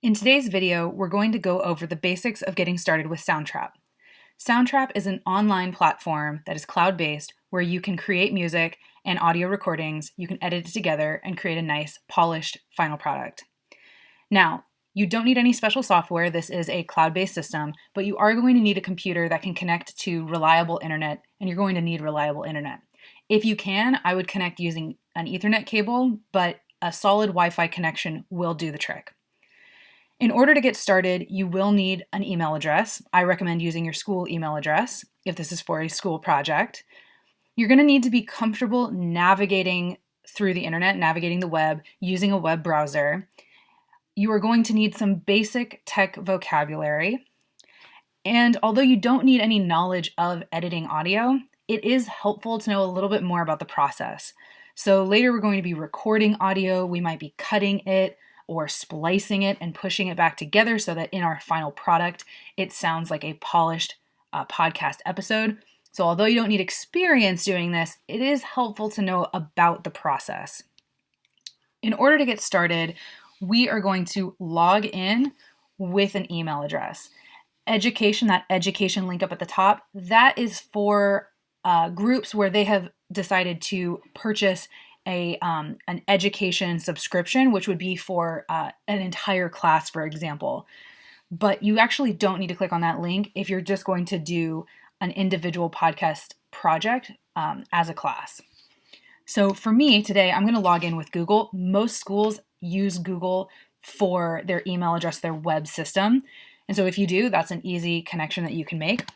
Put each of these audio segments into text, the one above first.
In today's video, we're going to go over the basics of getting started with Soundtrap. Soundtrap is an online platform that is cloud-based where you can create music and audio recordings, you can edit it together and create a nice, polished final product. Now, you don't need any special software. This is a cloud-based system, but you are going to need a computer that can connect to reliable internet, and you're going to need reliable internet. If you can, I would connect using an Ethernet cable, but a solid Wi-Fi connection will do the trick. In order to get started, you will need an email address. I recommend using your school email address if this is for a school project. You're going to need to be comfortable navigating through the internet, navigating the web, using a web browser. You are going to need some basic tech vocabulary. And although you don't need any knowledge of editing audio, it is helpful to know a little bit more about the process. So later we're going to be recording audio, we might be cutting it, or splicing it and pushing it back together so that in our final product, it sounds like a polished podcast episode. So although you don't need experience doing this, it is helpful to know about the process. In order to get started, we are going to log in with an email address. Education, that education link up at the top, that is for groups where they have decided to purchase an education subscription, which would be for an entire class, for example. But you actually don't need to click on that link if you're just going to do an individual podcast project as a class. So for me today, I'm going to log in with Google. Most schools use Google for their email address, their web system. And so if you do, that's an easy connection that you can make.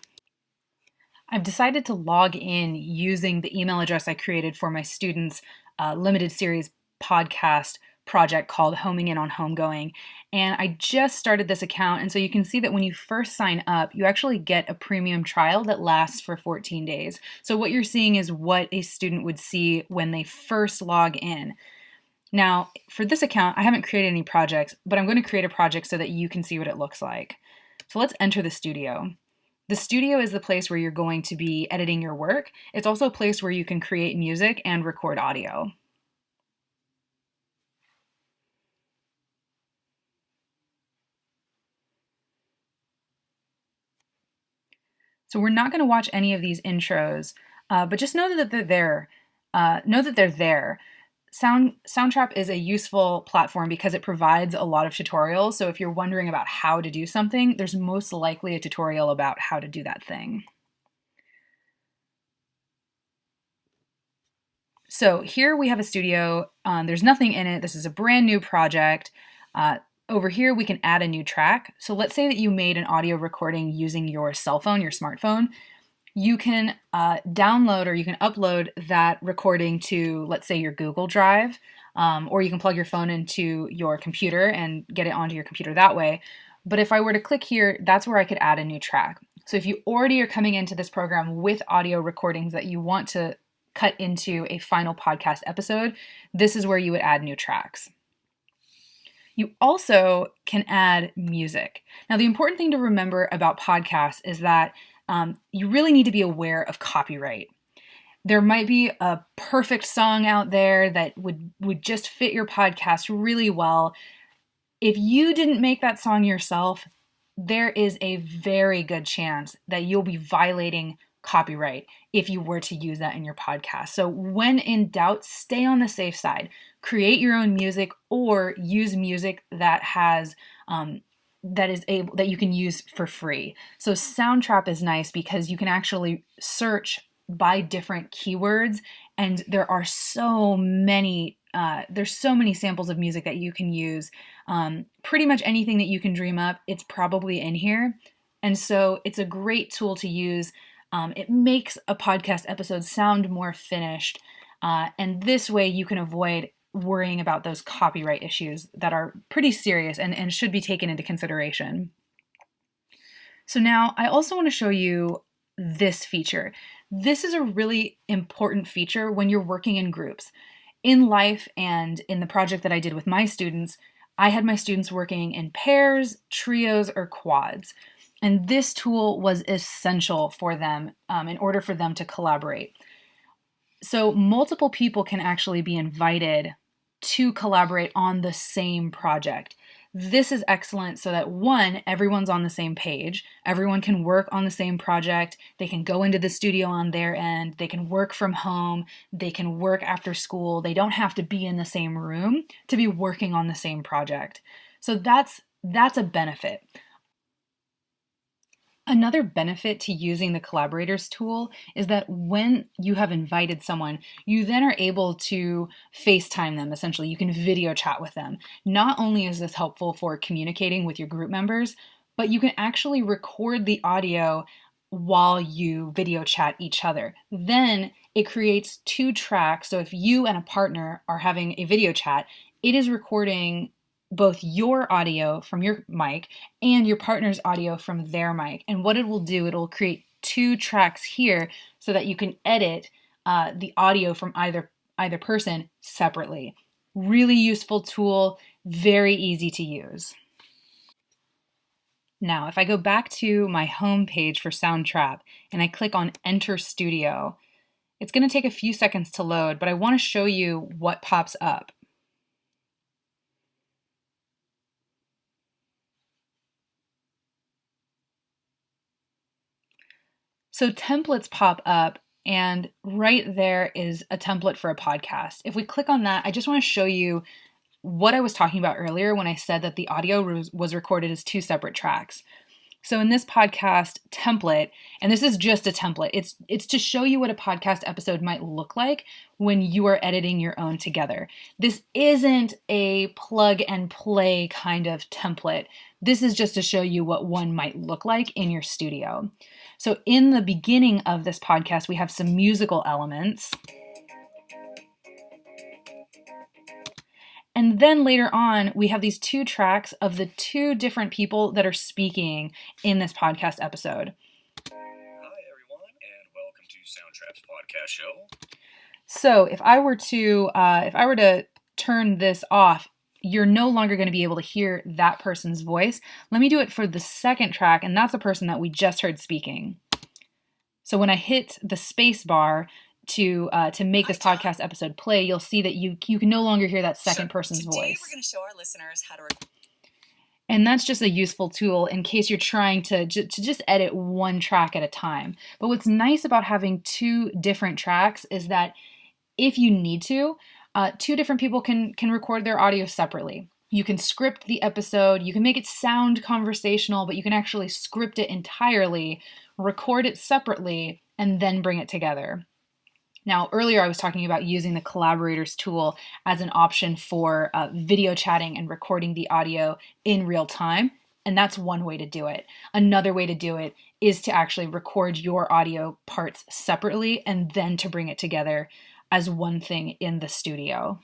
I've decided to log in using the email address I created for my students' limited series podcast project called Homing In on Homegoing. And I just started this account. And so you can see that when you first sign up, you actually get a premium trial that lasts for 14 days. So what you're seeing is what a student would see when they first log in. Now, for this account, I haven't created any projects, but I'm going to create a project so that you can see what it looks like. So let's enter the studio. The studio is the place where you're going to be editing your work. It's also a place where you can create music and record audio. So we're not going to watch any of these intros, but just know that they're there. Soundtrap is a useful platform because it provides a lot of tutorials. So if you're wondering about how to do something, there's most likely a tutorial about how to do that thing. So here we have a studio. There's nothing in it. This is a brand new project. Over here, we can add a new track. So let's say that you made an audio recording using your cell phone, your smartphone. You can download or you can upload that recording to, let's say, your Google Drive, or you can plug your phone into your computer and get it onto your computer that way. But if I were to click here, that's where I could add a new track. So if you already are coming into this program with audio recordings that you want to cut into a final podcast episode, this is where you would add new tracks. You also can add music. Now, the important thing to remember about podcasts is that you really need to be aware of copyright. There might be a perfect song out there that would just fit your podcast really well. If you didn't make that song yourself, there is a very good chance that you'll be violating copyright if you were to use that in your podcast. So when in doubt, stay on the safe side. Create your own music or use music that has that you can use for free. So Soundtrap is nice because you can actually search by different keywords, and there are so many samples of music that you can use. Pretty much anything that you can dream up, it's probably in here. And so it's a great tool to use. It makes a podcast episode sound more finished. And this way you can avoid worrying about those copyright issues that are pretty serious and should be taken into consideration. So now I also want to show you this feature. This is a really important feature when you're working in groups. In life and in the project that I did with my students, I had my students working in pairs, trios, or quads. And this tool was essential for them in order for them to collaborate. So multiple people can actually be invited to collaborate on the same project. This is excellent so that one, everyone's on the same page. Everyone can work on the same project. They can go into the studio on their end. They can work from home. They can work after school. They don't have to be in the same room to be working on the same project. So that's a benefit. Another benefit to using the collaborators tool is that when you have invited someone, you then are able to FaceTime them. Essentially, you can video chat with them. Not only is this helpful for communicating with your group members, but you can actually record the audio while you video chat each other. Then it creates two tracks. So if you and a partner are having a video chat, it is recording both your audio from your mic and your partner's audio from their mic. And what it will do, it'll create two tracks here so that you can edit the audio from either person separately. Really useful tool, very easy to use. Now, if I go back to my home page for Soundtrap and I click on Enter Studio, it's going to take a few seconds to load, but I want to show you what pops up. So templates pop up, and right there is a template for a podcast. If we click on that, I just want to show you what I was talking about earlier when I said that the audio was recorded as two separate tracks. So in this podcast template, and this is just a template, it's to show you what a podcast episode might look like when you are editing your own together. This isn't a plug and play kind of template. This is just to show you what one might look like in your studio. So in the beginning of this podcast, we have some musical elements. And then later on, we have these two tracks of the two different people that are speaking in this podcast episode. Hi, everyone, and welcome to Soundtrap's podcast show. So if I were to turn this off, you're no longer going to be able to hear that person's voice. Let me do it for the second track, and that's the person that we just heard speaking. So when I hit the space bar to make this podcast episode play, you'll see that you can no longer hear that second person's voice. Today we're going to show our listeners how to record. And that's just a useful tool in case you're trying to just edit one track at a time. But what's nice about having two different tracks is that if you need to, two different people can record their audio separately. You can script the episode, you can make it sound conversational, but you can actually script it entirely, record it separately, and then bring it together. Now, earlier I was talking about using the collaborators tool as an option for video chatting and recording the audio in real time, and that's one way to do it. Another way to do it is to actually record your audio parts separately and then to bring it together as one thing in the studio.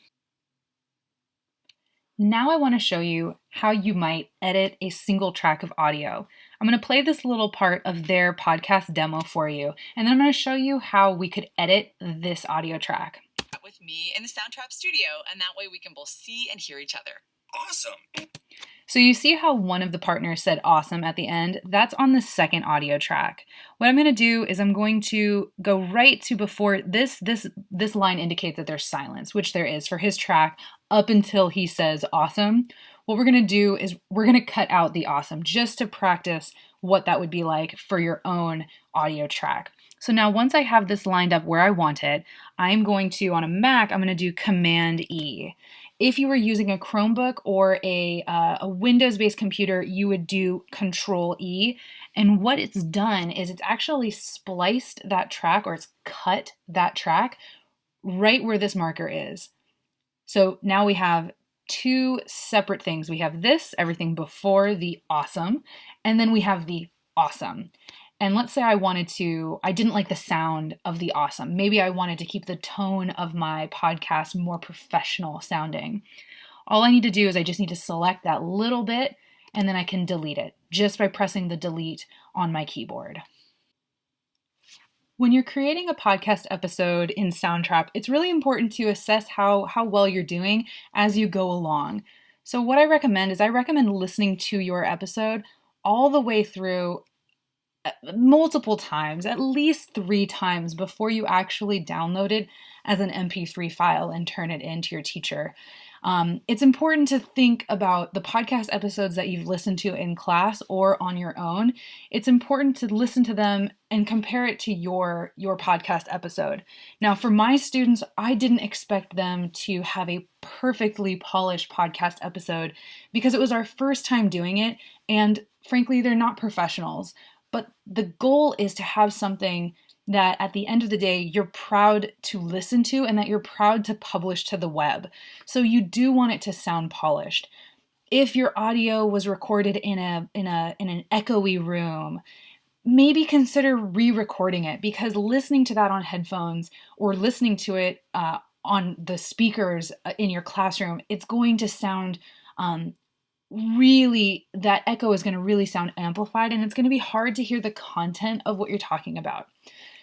Now I want to show you how you might edit a single track of audio. I'm going to play this little part of their podcast demo for you, and then I'm going to show you how we could edit this audio track. With me in the Soundtrap studio, and that way we can both see and hear each other. Awesome! So you see how one of the partners said awesome at the end? That's on the second audio track. What I'm going to do is I'm going to go right to before this line indicates that there's silence, which there is for his track up until he says awesome. What we're going to do is we're going to cut out the awesome just to practice what that would be like for your own audio track. So now once I have this lined up where I want it, I'm going to, on a Mac, I'm going to do Command E. If you were using a Chromebook or a Windows-based computer, you would do Control E. And what it's done is it's actually spliced that track, or it's cut that track right where this marker is. So now we have two separate things. We have this, everything before the awesome, and then we have the awesome. And let's say I didn't like the sound of the awesome. Maybe I wanted to keep the tone of my podcast more professional sounding. All I need to do is I just need to select that little bit, and then I can delete it just by pressing the delete on my keyboard. When you're creating a podcast episode in Soundtrap, it's really important to assess how well you're doing as you go along. So what I recommend listening to your episode all the way through multiple times, at least 3 times before you actually download it as an MP3 file and turn it into your teacher. It's important to think about the podcast episodes that you've listened to in class or on your own. It's important to listen to them and compare it to your podcast episode. Now, for my students, I didn't expect them to have a perfectly polished podcast episode because it was our first time doing it, and frankly, they're not professionals. But the goal is to have something that at the end of the day, you're proud to listen to and that you're proud to publish to the web. So you do want it to sound polished. If your audio was recorded in an echoey room, maybe consider re-recording it, because listening to that on headphones or listening to it on the speakers in your classroom, it's going to sound that echo is going to really sound amplified, and it's going to be hard to hear the content of what you're talking about.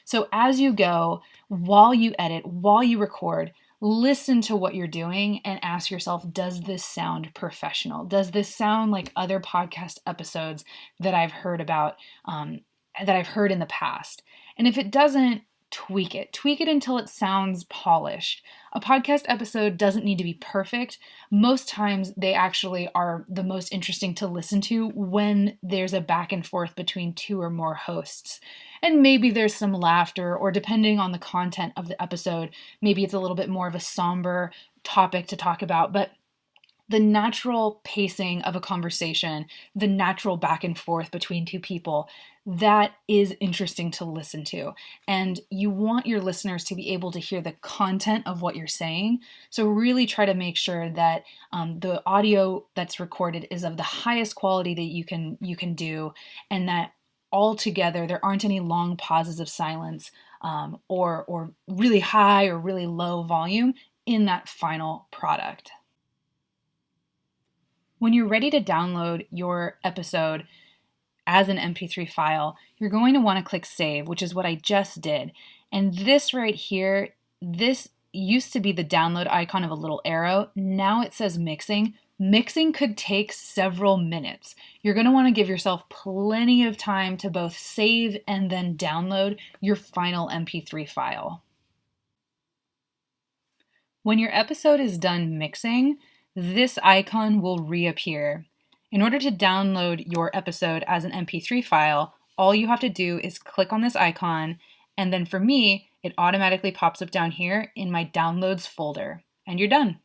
So as you go, while you edit, while you record, listen to what you're doing and ask yourself, does this sound professional? Does this sound like other podcast episodes that I've heard about, that I've heard in the past? And if it doesn't, tweak it until it sounds polished. A podcast episode doesn't need to be perfect. Most times they actually are the most interesting to listen to when there's a back and forth between two or more hosts. And maybe there's some laughter, or depending on the content of the episode, maybe it's a little bit more of a somber topic to talk about. But the natural pacing of a conversation, the natural back and forth between two people, that is interesting to listen to. And you want your listeners to be able to hear the content of what you're saying. So really try to make sure that the audio that's recorded is of the highest quality that you can do, and that altogether there aren't any long pauses of silence or really high or really low volume in that final product. When you're ready to download your episode as an MP3 file, you're going to want to click save, which is what I just did. And this right here, this used to be the download icon of a little arrow. Now it says mixing. Mixing could take several minutes. You're going to want to give yourself plenty of time to both save and then download your final MP3 file. When your episode is done mixing, this icon will reappear. In order to download your episode as an MP3 file, all you have to do is click on this icon, and then for me, it automatically pops up down here in my downloads folder, and you're done.